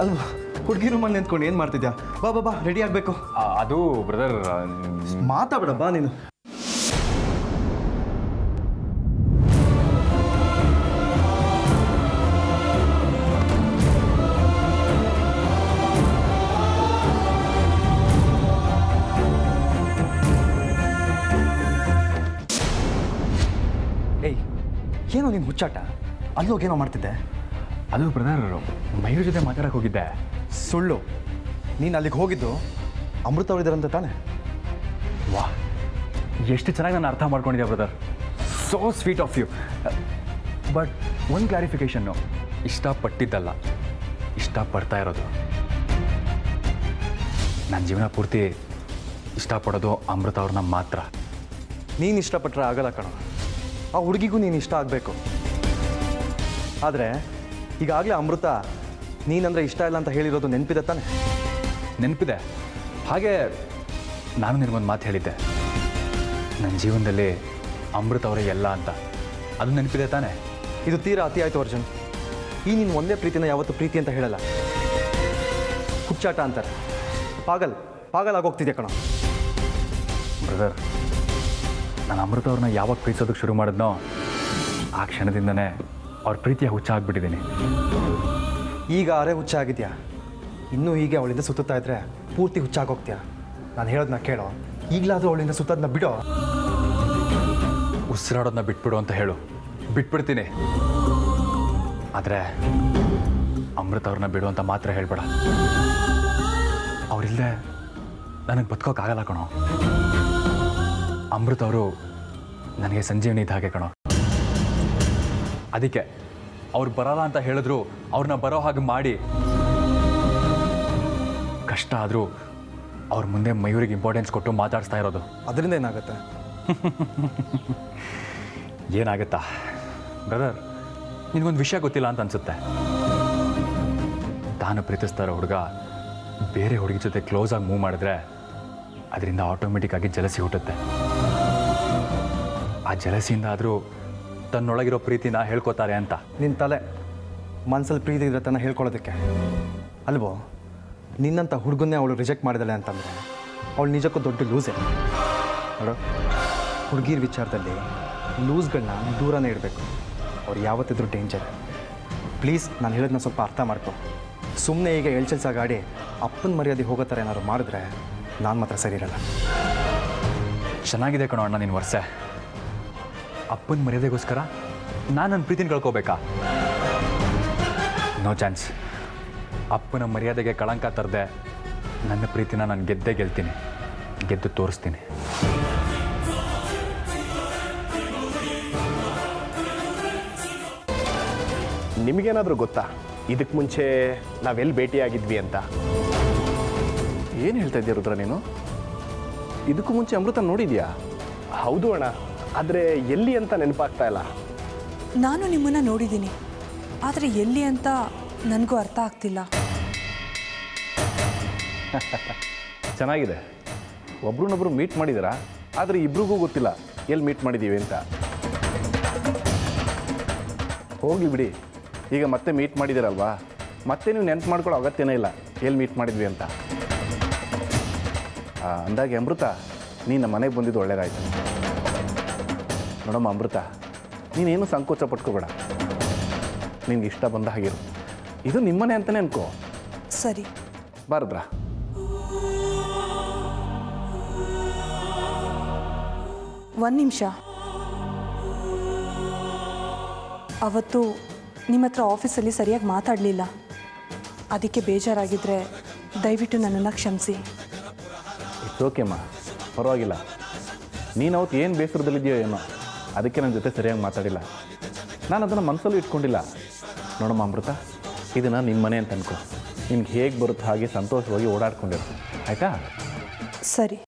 ಅಲ್ವಾ ಹುಡುಗಿ ರೂಮಲ್ಲಿ ನಿಂತ್ಕೊಂಡು ಏನು ಮಾಡ್ತಿದ್ಯಾ? ಬಾ ಬಾ ಬಾ, ರೆಡಿ ಆಗಬೇಕು. ಅದು ಬ್ರದರ್ ಮಾತಾಡ ಬಾ ನೀನು. ಏಯ್, ಏನೋ ನೀನು ಹುಚ್ಚಾಟ? ಅಲ್ಲೋಗೇನೋ ಮಾಡ್ತಿದ್ದೆ. ಅದು ಬ್ರದರ್ ಮಯೂರ್ ಜೊತೆ ಮಾತಾಡಕ್ಕೆ ಹೋಗಿದ್ದೆ. ಸುಳ್ಳು. ನೀನು ಅಲ್ಲಿಗೆ ಹೋಗಿದ್ದು ಅಮೃತ ಅವರಿದ್ದಾರಂತ ತಾನೆ? ವಾ, ಎಷ್ಟು ಚೆನ್ನಾಗಿ ನಾನು ಅರ್ಥ ಮಾಡ್ಕೊಂಡಿದ್ದೆ brother. So sweet of you. But ಒಂದು ಕ್ಲಾರಿಫಿಕೇಷನ್ನು, ಇಷ್ಟಪಟ್ಟಿದ್ದಲ್ಲ, ಇಷ್ಟಪಡ್ತಾ ಇರೋದು. ನನ್ನ ಜೀವನ ಪೂರ್ತಿ ಇಷ್ಟಪಡೋದು ಅಮೃತ ಅವ್ರನ್ನ ಮಾತ್ರ. ನೀನು ಇಷ್ಟಪಟ್ಟರೆ ಆಗಲ್ಲ ಕಣೋ. ಆ ಹುಡುಗಿಗೂ ನೀನು ಇಷ್ಟ ಆಗಬೇಕು. ಆದರೆ ಈಗಾಗಲೇ ಅಮೃತ ನೀನಂದರೆ ಇಷ್ಟ ಇಲ್ಲ ಅಂತ ಹೇಳಿರೋದು ನೆನಪಿದೆ ತಾನೆ? ನೆನಪಿದೆ. ಹಾಗೆ ನಾನು ನಿನಗೊಂದು ಮಾತು ಹೇಳಿದ್ದೆ, ನನ್ನ ಜೀವನದಲ್ಲಿ ಅಮೃತ ಅವರೇ ಎಲ್ಲ ಅಂತ. ಅದು ನೆನಪಿದೆ ತಾನೆ? ಇದು ತೀರಾ ಅತಿ ಆಯಿತು ಅರ್ಜುನ್. ಈ ನೀನು ಒಂದೇ ಪ್ರೀತಿನ ಯಾವತ್ತೂ ಪ್ರೀತಿ ಅಂತ ಹೇಳಲ್ಲ, ಹುಚ್ಚಾಟ ಅಂತಾರೆ. ಪಾಗಲ್ ಆಗೋಗ್ತಿದ್ಯಾ ಕಣೋ. ಬ್ರದರ್, ನಾನು ಅಮೃತ ಅವ್ರನ್ನ ಯಾವಾಗ ಪ್ರೀತಿಸೋದಕ್ಕೆ ಶುರು ಮಾಡಿದ್ನೋ ಆ ಕ್ಷಣದಿಂದನೇ ಅವ್ರ ಪ್ರೀತಿಯ ಹುಚ್ಚ ಆಗಿಬಿಟ್ಟಿದ್ದೀನಿ. ಈಗ ಅರೆ ಹುಚ್ಚ ಆಗಿದ್ಯಾ. ಇನ್ನೂ ಹೀಗೆ ಅವಳಿಂದ ಸುತ್ತಾ ಇದ್ರೆ ಪೂರ್ತಿ ಹುಚ್ಚಾಗೋಗ್ತೀಯಾ. ನಾನು ಹೇಳೋದನ್ನ ಕೇಳೋ. ಈಗಲಾದರೂ ಅವಳಿಂದ ಸುತ್ತೋದನ್ನ ಬಿಡೋ. ಉಸಿರಾಡೋದನ್ನ ಬಿಟ್ಬಿಡು ಅಂತ ಹೇಳು, ಬಿಟ್ಬಿಡ್ತೀನಿ. ಆದರೆ ಅಮೃತ ಅವ್ರನ್ನ ಬಿಡು ಅಂತ ಮಾತ್ರ ಹೇಳ್ಬೇಡ. ಅವರಿಲ್ಲದೆ ನನಗೆ ಬದುಕೋಕ್ಕಾಗಲ್ಲ ಕಣೋ. ಅಮೃತ ಅವರು ನನಗೆ ಸಂಜೀವನಿ ಇದ್ದ ಹಾಗೆ ಕಣೋ. ಅದಕ್ಕೆ ಅವ್ರು ಬರಲ್ಲ ಅಂತ ಹೇಳಿದ್ರು ಅವ್ರನ್ನ ಬರೋ ಹಾಗೆ ಮಾಡಿ, ಕಷ್ಟ ಆದರೂ ಅವ್ರ ಮುಂದೆ ಮಯೂರಿಗೆ ಇಂಪಾರ್ಟೆನ್ಸ್ ಕೊಟ್ಟು ಮಾತಾಡಿಸ್ತಾ ಇರೋದು. ಅದರಿಂದ ಏನಾಗುತ್ತೆ? ಏನಾಗುತ್ತಾ ಬ್ರದರ್, ನಿನಗೊಂದು ವಿಷಯ ಗೊತ್ತಿಲ್ಲ ಅಂತ ಅನಿಸುತ್ತೆ. ತಾನು ಪ್ರೀತಿಸ್ತಾ ಇರೋ ಹುಡುಗ ಬೇರೆ ಹುಡುಗಿ ಜೊತೆ ಕ್ಲೋಸಾಗಿ ಮೂವ್ ಮಾಡಿದ್ರೆ ಅದರಿಂದ ಆಟೋಮೆಟಿಕ್ಕಾಗಿ ಜಲಸಿ ಹುಟ್ಟುತ್ತೆ. ಆ ಜಲಸಿಯಿಂದ ಆದರೂ ತನ್ನೊಳಗಿರೋ ಪ್ರೀತಿನ ಹೇಳ್ಕೊತಾರೆ ಅಂತ. ನಿನ್ನ ತಲೆ ಮನಸ್ಸಲ್ಲಿ ಪ್ರೀತಿ ಇದ್ರೆ ತನ್ನ ಹೇಳ್ಕೊಳ್ಳೋದಕ್ಕೆ ಅಲ್ವೋ? ನಿನ್ನಂಥ ಹುಡುಗನ್ನೇ ಅವಳು ರಿಜೆಕ್ಟ್ ಮಾಡಿದಾಳೆ ಅಂತಂದರೆ ಅವಳು ನಿಜಕ್ಕೂ ದೊಡ್ಡ ಲೂಸೇ ನೋಡು. ಹುಡುಗಿರ ವಿಚಾರದಲ್ಲಿ ಲೂಸ್ಗಳನ್ನ ದೂರನೇ ಇಡಬೇಕು. ಅವ್ರು ಯಾವತ್ತಿದ್ರೂ ಡೇಂಜರ್. ಪ್ಲೀಸ್, ನಾನು ಹೇಳೋದನ್ನ ಸ್ವಲ್ಪ ಅರ್ಥ ಮಾಡ್ಕೊ. ಸುಮ್ಮನೆ ಈಗ ಎಳ್ಚಲ್ಸಾಗಾಡಿ ಅಪ್ಪನ ಮರ್ಯಾದೆ ಹೋಗೋ ಥರ ಏನಾದ್ರು ಮಾಡಿದ್ರೆ ನಾನು ಮಾತ್ರ ಸರಿ ಇರಲ್ಲ. ಚೆನ್ನಾಗಿದೆ ಕಣೋ ಅಣ್ಣ ನಿನ್ನ ವರ್ಷೆ. ಅಪ್ಪನ ಮರ್ಯಾದೆಗೋಸ್ಕರ ನಾನು ನನ್ನ ಪ್ರೀತಿನ ಕಳ್ಕೋಬೇಕಾ? No chance. ಅಪ್ಪನ ಮರ್ಯಾದೆಗೆ ಕಳಂಕ ತರದೆ ನನ್ನ ಪ್ರೀತಿನ ನಾನು ಗೆದ್ದೇ ಗೆಲ್ತೀನಿ, ಗೆದ್ದು ತೋರಿಸ್ತೀನಿ. ನಿಮಗೇನಾದರೂ ಗೊತ್ತಾ ಇದಕ್ಕೆ ಮುಂಚೆ ನಾವೆಲ್ಲಿ ಭೇಟಿಯಾಗಿದ್ವಿ ಅಂತ? ಏನು ಹೇಳ್ತಾ ಇದ್ದೀಯ ರುದ್ರ ನೀನು? ಇದಕ್ಕೂ ಮುಂಚೆ ಅಮೃತ ನೋಡಿದ್ಯಾ? ಹೌದು ಅಣ್ಣ, ಆದರೆ ಎಲ್ಲಿ ಅಂತ ನೆನಪಾಗ್ತಾ ಇಲ್ಲ. ನಾನು ನಿಮ್ಮನ್ನು ನೋಡಿದ್ದೀನಿ, ಆದರೆ ಎಲ್ಲಿ ಅಂತ ನನಗೂ ಅರ್ಥ ಆಗ್ತಿಲ್ಲ. ಚೆನ್ನಾಗಿದೆ, ಒಬ್ರನ್ನೊಬ್ರು ಮೀಟ್ ಮಾಡಿದ್ದೀರಾ, ಆದರೆ ಇಬ್ರಿಗೂ ಗೊತ್ತಿಲ್ಲ ಎಲ್ಲಿ ಮೀಟ್ ಮಾಡಿದ್ದೀವಿ ಅಂತ. ಹೋಗಲಿ ಬಿಡಿ, ಈಗ ಮತ್ತೆ ಮೀಟ್ ಮಾಡಿದ್ದೀರಲ್ವಾ, ಮತ್ತೆ ನೀವು ನೆನ್ಪು ಮಾಡ್ಕೊಳ್ಳೋ ಅಗತ್ಯನೇ ಇಲ್ಲ ಎಲ್ಲಿ ಮೀಟ್ ಮಾಡಿದ್ವಿ ಅಂತ. ಅಂದಾಗೆ ಅಮೃತ, ನೀನು ನಮ್ಮ ಮನೆಗೆ ಬಂದಿದ್ದು ಒಳ್ಳೇದಾಯ್ತು. ನೋಡಮ್ಮ ಅಮೃತ, ನೀನೇನು ಸಂಕೋಚ ಪಟ್ಕೋಬೇಡ. ನಿನ್ಗೆ ಇಷ್ಟ ಬಂದ ಹಾಗಿರು. ಇದು ನಿಮ್ಮನೆ ಅಂತಲೇ ಅನ್ಕೋ. ಸರಿ ಬಾರದ್ರ. ಒಂದು ನಿಮಿಷ. ಅವತ್ತು ನಿಮ್ಮ ಹತ್ರ ಆಫೀಸಲ್ಲಿ ಸರಿಯಾಗಿ ಮಾತಾಡಲಿಲ್ಲ, ಅದಕ್ಕೆ ಬೇಜಾರಾಗಿದ್ದರೆ ದಯವಿಟ್ಟು ನನ್ನನ್ನು ಕ್ಷಮಿಸಿ. ಇಟ್ಸ್ ಓಕೆಮ್ಮ, ಪರವಾಗಿಲ್ಲ. ನೀನು ಅವತ್ತು ಏನು ಬೇಸರದಲ್ಲಿದೆಯೋ ಏನೋ, ಅದಕ್ಕೆ ನನ್ನ ಜೊತೆ ಸರಿಯಾಗಿ ಮಾತಾಡಿಲ್ಲ. ನಾನು ಅದನ್ನು ಮನಸ್ಸಲ್ಲೂ ಇಟ್ಕೊಂಡಿಲ್ಲ. ನೋಡಮ್ಮ ಅಮೃತ, ಇದನ್ನು ನಿನ್ನ ಮನೆ ಅಂತ ಅನ್ಕೋ. ನಿಮ್ಗೆ ಹೇಗೆ ಬರುತ್ತೆ ಹಾಗೆ ಸಂತೋಷವಾಗಿ ಓಡಾಡ್ಕೊಂಡಿರ್ತೀನಿ, ಆಯಿತಾ? ಸರಿ.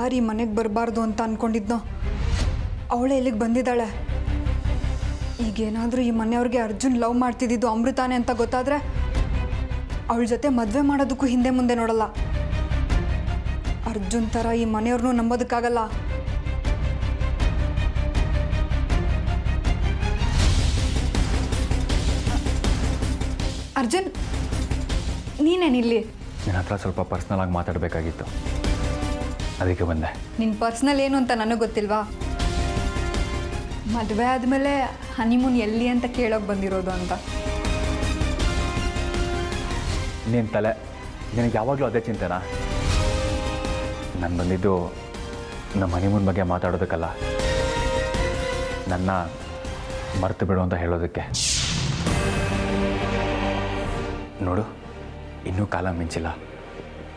ಯಾರು ಈ ಮನೆಗೆ ಬರಬಾರ್ದು ಅಂತ ಅಂದ್ಕೊಂಡಿದ್ನೋ ಅವಳೇ ಇಲ್ಲಿಗೆ ಬಂದಿದ್ದಾಳೆ. ಈಗೇನಾದರೂ ಈ ಮನೆಯವ್ರಿಗೆ ಅರ್ಜುನ್ ಲವ್ ಮಾಡ್ತಿದ್ದಿದ್ದು ಅಮೃತಾನೆ ಅಂತ ಗೊತ್ತಾದರೆ ಅವಳ ಜೊತೆ ಮದುವೆ ಮಾಡೋದಕ್ಕೂ ಹಿಂದೆ ಮುಂದೆ ನೋಡಲ್ಲ. ಅರ್ಜುನ್ ಥರ ಈ ಮನೆಯವ್ರನ್ನೂ ನಂಬೋದಕ್ಕಾಗಲ್ಲ. ಅರ್ಜುನ್, ನೀನೇನಿಲ್ಲಿ? ನಿನ್ನ ಹತ್ರ ಸ್ವಲ್ಪ ಪರ್ಸ್ನಲ್ ಆಗಿ ಮಾತಾಡಬೇಕಾಗಿತ್ತು, ಅದಕ್ಕೆ ಬಂದೆ. ನಿನ್ನ ಪರ್ಸ್ನಲ್ ಏನು ಅಂತ ನನಗೆ ಗೊತ್ತಿಲ್ವಾ? ಮದುವೆ ಆದಮೇಲೆ ಹನಿಮೂನ್ ಎಲ್ಲಿ ಅಂತ ಕೇಳೋಕೆ ಬಂದಿರೋದು ಅಂತ. ನಿನ್ನ ತಲೆ, ನಿನಗೆ ಯಾವಾಗಲೂ ಅದೇ ಚಿಂತೆನಾ? ನಾನು ಬಂದಿದ್ದು ನಮ್ಮ ಹನಿಮೂನ್ ಬಗ್ಗೆ ಮಾತಾಡೋದಕ್ಕಲ್ಲ, ನನ್ನ ಮರೆತು ಬಿಡು ಅಂತ ಹೇಳೋದಕ್ಕೆ. ನೋಡು, ಇನ್ನೂ ಕಾಲ ಮಿಂಚಿಲ್ಲ,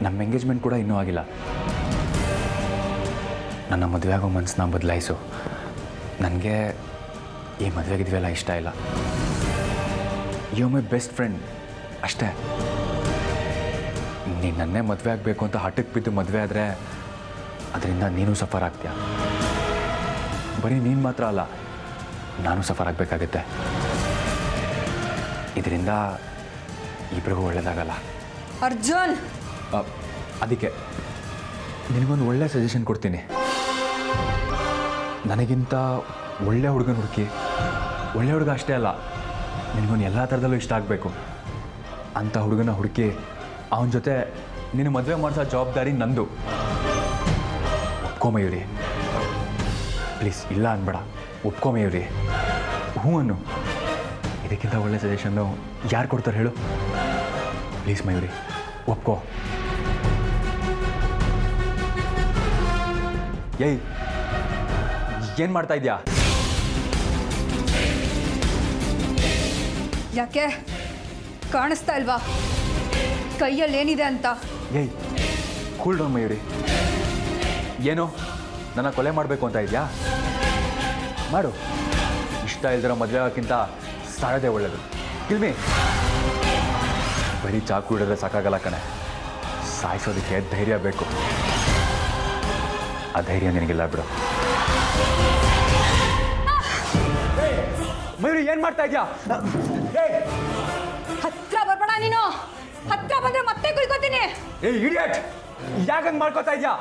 ನಮ್ಮ ಎಂಗೇಜ್ಮೆಂಟ್ ಕೂಡ ಇನ್ನೂ ಆಗಿಲ್ಲ. ನನ್ನ ಮದುವೆ ಆಗೋ ಮನಸ್ಸನ್ನ ಬದಲಾಯಿಸು. ನನಗೆ ಈ ಮದುವೆಗಿದ್ವೆಲ್ಲ ಇಷ್ಟ ಇಲ್ಲ. ಯು ಮೈ ಬೆಸ್ಟ್ ಫ್ರೆಂಡ್ ಅಷ್ಟೇ. ನೀನು ನನ್ನೇ ಮದುವೆ ಆಗಬೇಕು ಅಂತ ಹಠಕ್ಕೆ ಬಿದ್ದು ಮದುವೆ ಆದರೆ ಅದರಿಂದ ನೀನು ಸಫರ್ ಆಗ್ತೀಯ. ಬರೀ ನೀನು ಮಾತ್ರ ಅಲ್ಲ, ನಾನು ಸಫರ್ ಆಗಬೇಕಾಗತ್ತೆ. ಇದರಿಂದ ಇಬ್ಬರಿಗೂ ಒಳ್ಳೆಯದಾಗಲ್ಲ. ಅರ್ಜುನ್, ಅದಕ್ಕೆ ನಿನಗೊಂದು ಒಳ್ಳೆ ಸಜೆಷನ್ ಕೊಡ್ತೀನಿ. ನನಗಿಂತ ಒಳ್ಳೆ ಹುಡುಗನ ಹುಡುಕಿ, ಒಳ್ಳೆ ಹುಡುಗ ಅಷ್ಟೇ ಅಲ್ಲ, ನಿನಗೊಂದು ಎಲ್ಲ ಥರದಲ್ಲೂ ಇಷ್ಟ ಆಗಬೇಕು ಅಂಥ ಹುಡುಗನ ಹುಡುಕಿ ಅವನ ಜೊತೆ ನಿನ್ನ ಮದುವೆ ಮಾಡಿಸೋ ಜವಾಬ್ದಾರಿ ನಂದು. ಒಪ್ಕೊ ಮಯೂರಿ, ಪ್ಲೀಸ್. ಇಲ್ಲ ಅನ್ಬೇಡ, ಒಪ್ಕೊ ಮಯೂರಿ. ಹ್ಞೂ ಅನ್ನು. ಇದಕ್ಕಿಂತ ಒಳ್ಳೆ ಸಜೆಷನ್ನು ಯಾರು ಕೊಡ್ತಾರೆ ಹೇಳು? ಪ್ಲೀಸ್ ಮಯೂರಿ, ಒಪ್ಕೋ. ಏಯ್, ಏನು ಮಾಡ್ತಾ ಇದೆಯಾ? ಯಾಕೆ ಕಾಣಿಸ್ತಾ ಇಲ್ವಾ ಕೈಯಲ್ಲಿ ಏನಿದೆ ಅಂತ? ಏಯ್, ಕೂಲ್ ಡೌನ್ ಮಯೂರಿ. ಏನು ನನ್ನ ಕೊಲೆ ಮಾಡಬೇಕು ಅಂತ ಇದೆಯಾ? ಮಾಡು. ಇಷ್ಟ ಇಲ್ದಿರೋ ಮದುವೆ ಆಗೋಕ್ಕಿಂತ ಸಾಯೋದೇ ಒಳ್ಳೆಯದು. ಕಿಲ್ಮಿ. ಬರೀ ಚಾಕು ಹಿಡಿದ್ರೆ ಸಾಕಾಗಲ್ಲ ಕಣೆ, ಸಾಯಿಸೋದಕ್ಕೆ ಧೈರ್ಯ ಬೇಕು. ಆ ಧೈರ್ಯ ನಿನಗಿಲ್ಲ ಬಿಡು. ಮಯೂರಿ, ಏನು ಮಾಡ್ತಾ ಇದೆಯಾ? ಹತ್ರ ಬರ್ಬೇಡ ನೀನು. ಹತ್ರ ಬಂದ್ರೆ ಮತ್ತೆ ಕುಯ್ಕೋತೀನಿ. ಏ ಇಡಿಯಟ್, ಯಾಕಂಗ್ ಮಾಡ್ಕೋತಾ ಇದೆಯಾ?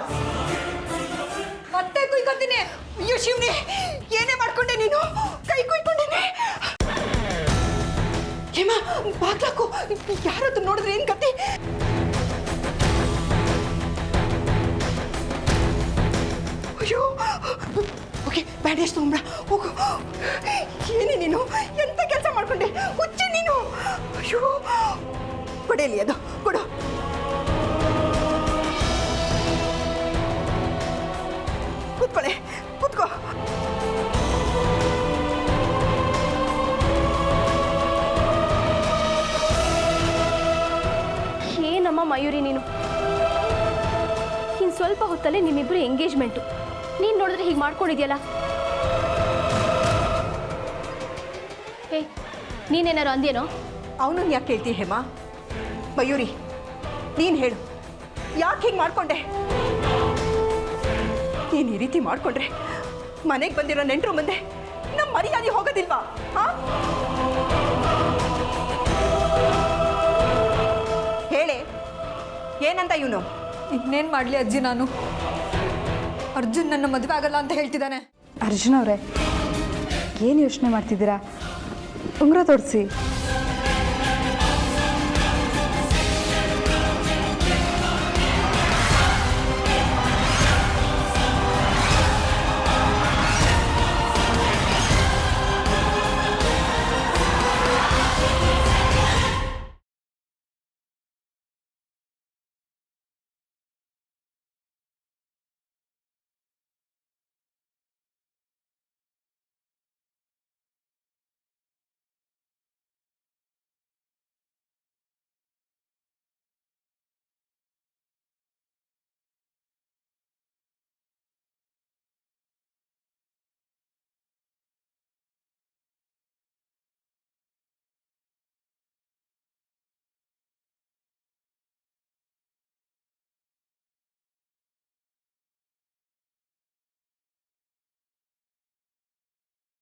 ಮತ್ತೆ ಕುಯ್ಕೋತೀನಿ. ಅಯ್ಯೋ ಶಿವನೇ, ಏನೇ ಮಾಡ್ಕೊಂಡೆ ನೀನು? ಕೈ ಕುಯ್ಕೊಂಡೇನೆ. ಹೇಮ, ಬಾಗ್ಲಾಕು. ಯಾರದ್ದು ನೋಡಿದ್ರೆ ಏನ್ ಗತಿ? ಅಯ್ಯೋ, ಓಕೆ, ಬ್ಯಾಂಡೇಜ್ ತಗೊಂಬ್ರ, ಹೋಗು. ಏನೇ ನೀನು? ಎಂತ ಕೆಲಸ ಮಾಡ್ಕೊಂಡೆ? ಹುಚ್ಚಿ ನೀನು. ಅಯ್ಯೋ, ಕೊಡೇಲಿ ಅದು, ಕೊಡು. ಕೂತ್ಕೊಳ್ಳೆ, ಕೂತ್ಕೋ. ಏನಮ್ಮ ಮಯೂರಿ ನೀನು? ಇನ್ನು ಸ್ವಲ್ಪ ಹೊತ್ತಲ್ಲೇ ನಿಮ್ಮಿಬ್ಬರು ಎಂಗೇಜ್ಮೆಂಟು. ನೀನು ನೋಡಿದ್ರೆ ಹೀಗೆ ಮಾಡ್ಕೊಂಡಿದ್ಯಲ್ಲ. ಹೇ, ನೀನೇನಾರು ಅಂದೇನೋ? ಅವನನ್ನು ಯಾಕೆ ಕೇಳ್ತೀಯ ಹೇಮ? ಮಯೂರಿ, ನೀನು ಹೇಳು, ಯಾಕೆ ಹೀಗೆ ಮಾಡ್ಕೊಂಡೆ? ನೀನು ಈ ರೀತಿ ಮಾಡ್ಕೊಂಡ್ರೆ ಮನೆಗೆ ಬಂದಿರೋ ನೆಂಟರು ಮುಂದೆ ನಮ್ಮ ಮರ್ಯಾದೆ ಹೋಗೋದಿಲ್ವಾ? ಹಾಂ, ಹೇಳೆ, ಏನಂತ ಇವನು? ಇನ್ನೇನು ಮಾಡಲಿ ಅಜ್ಜಿ ನಾನು? ಅರ್ಜುನ್ ನನ್ನ ಮದುವೆ ಆಗಲ್ಲ ಅಂತ ಹೇಳ್ತಿದ್ದಾನೆ. ಅರ್ಜುನ್ ಅವರೇ, ಏನು ಯೋಚನೆ ಮಾಡ್ತಿದ್ದೀರಾ? ಉಂಗುರ ತೋರಿಸಿ.